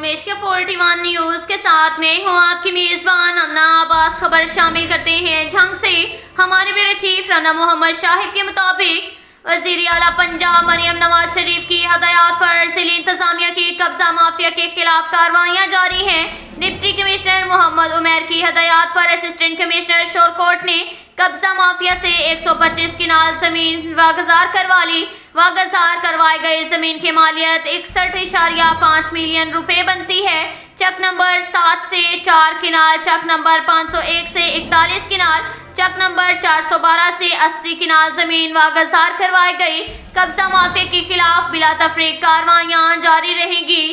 पेश के 41 न्यूज के साथ मैं हूँ आपकी मेजबान अमना आबास। खबर शामिल करते हैं झंग से। हमारे ब्यूरो चीफ राना मोहम्मद शाहिद के मुताबिक वजीर आला पंजाब मरियम नवाज शरीफ की हदायत पर जिला इंतजामिया की कब्जा माफिया के खिलाफ कार्रवाइयां जारी हैं। डिप्टी कमिश्नर मोहम्मद उमैर की हदायत पर असिस्टेंट कमिश्नर शोरकोट ने कब्जा माफिया से 125 किनाल जमीन वागजार करवा ली। वागजार करवाए गए जमीन की मालियत 61.5 मिलियन रुपए बनती है। चक नंबर 7 से 4 किनाल, चक नंबर 501 से 41 किनाल, चक नंबर 412 से 80 किनाल जमीन वागजार करवाई गई। कब्जा माफिया के खिलाफ बिला तफरीक कार्रवाइयां जारी रहेंगी।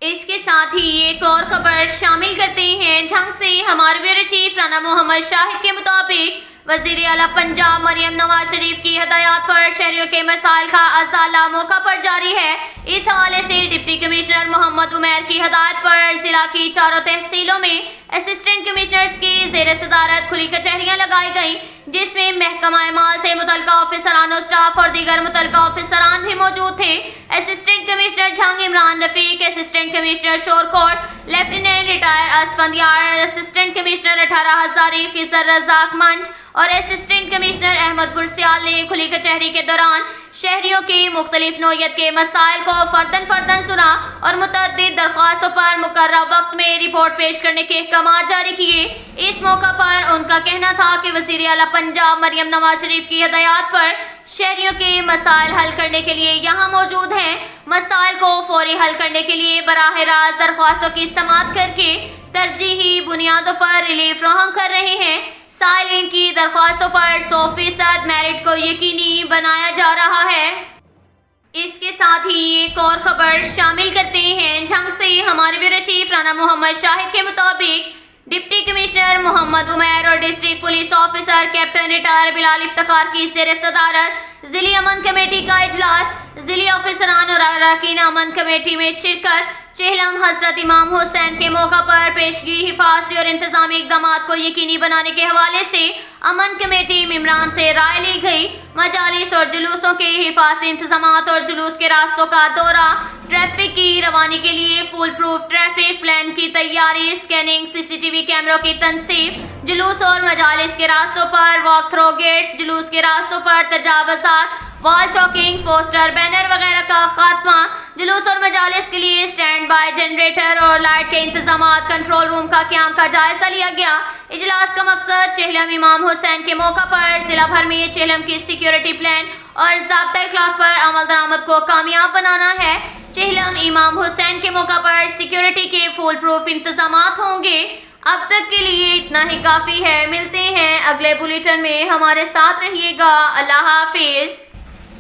इसके साथ ही एक और खबर शामिल करते हैं झंग से। हमारे ब्यूरो चीफ राना मोहम्मद शाहिद के मुताबिक वजीर आला पंजाब मरियम नवाज शरीफ की हदायत पर शहरियों के मसाइल का अजाला मौका पर जारी है। इस हवाले से डिप्टी कमिश्नर मोहम्मद उमैर की हदायत पर जिला की चारों तहसीलों में असिस्टेंट कमिश्नर्स की जेर सदारत खुली कचहरियां लगाई गई, जिसमें महकमा माल से मुतल्लिका ऑफिसरान और स्टाफ और दीगर मुतल्लिका ऑफिसरान भी मौजूद थे। Assistant commissioner Jhang Imran Rafiq, assistant commissioner Shorkot lieutenant retire Asfandyar, assistant commissioner 18 Hazari Fizar Razaq मंच और असिस्टेंट कमिश्नर अहमद बुरसियाल ने खुली कचहरी के दौरान शहरियों की मुख्तलिफ नौयत के मसाइल को फर्दन फर्दन सुना और मुतअद्दिद दरख्वास्तों पर मुकर्रर वक्त में रिपोर्ट पेश करने के अहकाम जारी किए। इस मौका पर उनका कहना था कि वज़ीर आला पंजाब मरियम नवाज शरीफ की हदायत पर शहरियों के मसाइल हल करने के लिए यहाँ मौजूद हैं। मसाइल को फौरी हल करने के लिए बराह रास्त दरख्वास्तों की समाअत करके तरजीही बुनियादों पर रिलीफ फराहम कर रहे हैं। साइलिन की दरख्वास्तों पर 100% मेरिट को यकीनी बनाया जा रहा है। इसके साथ ही एक और खबर शामिल करते हैं झंग से। हमारे ब्यूरो चीफ राना मोहम्मद शाहिद के मुताबिक डिप्टी कमिश्नर मोहम्मद उमैर और district police officer captain retire Bilal Iftikhar की जेर सदारत जिली अमन कमेटी का इजलास, जिली ऑफिसरान और अरकान अमन कमेटी में शिरकत। चेहलम हजरत इमाम हुसैन के मौका पर पेशगी, हिफाजती और इंतजामी इक़दाम को यकीनी बनाने के हवाले से अमन कमेटी मेंबरान से राय ली गई। मजालिस और जुलूसों के हिफाजती इंतजाम और जुलूस के रास्तों का दौरा, ट्रैफिक की रवानी के लिए फुल प्रूफ ट्रैफिक प्लान की तैयारी, स्कैनिंग, CCTV कैमरों की तनसीब, जुलूस और मजालिस के रास्तों पर वॉक थ्रो गेट्स, जुलूस के रास्तों पर तजावज़ात, वॉल चौकिंग, पोस्टर, बैनर वगैरह का खात्मा, जुलूस और मजालिस के लिए स्टैंड बाय जनरेटर और लाइट के इंतजाम, कंट्रोल रूम का क़याम का जायजा लिया गया। इजलास का मकसद चेहलम इमाम हुसैन के मौका पर जिला भर में चेहलम की सिक्योरिटी प्लान और ज़ाब्ता इखलाक पर अमल दरामद को कामयाब बनाना है। चेहलम इमाम हुसैन के मौका पर सिक्योरिटी के फुल प्रूफ इंतजाम होंगे। अब तक के लिए इतना ही काफ़ी है। मिलते हैं अगले बुलेटिन में, हमारे साथ रहिएगा। अल्लाह हाफिज।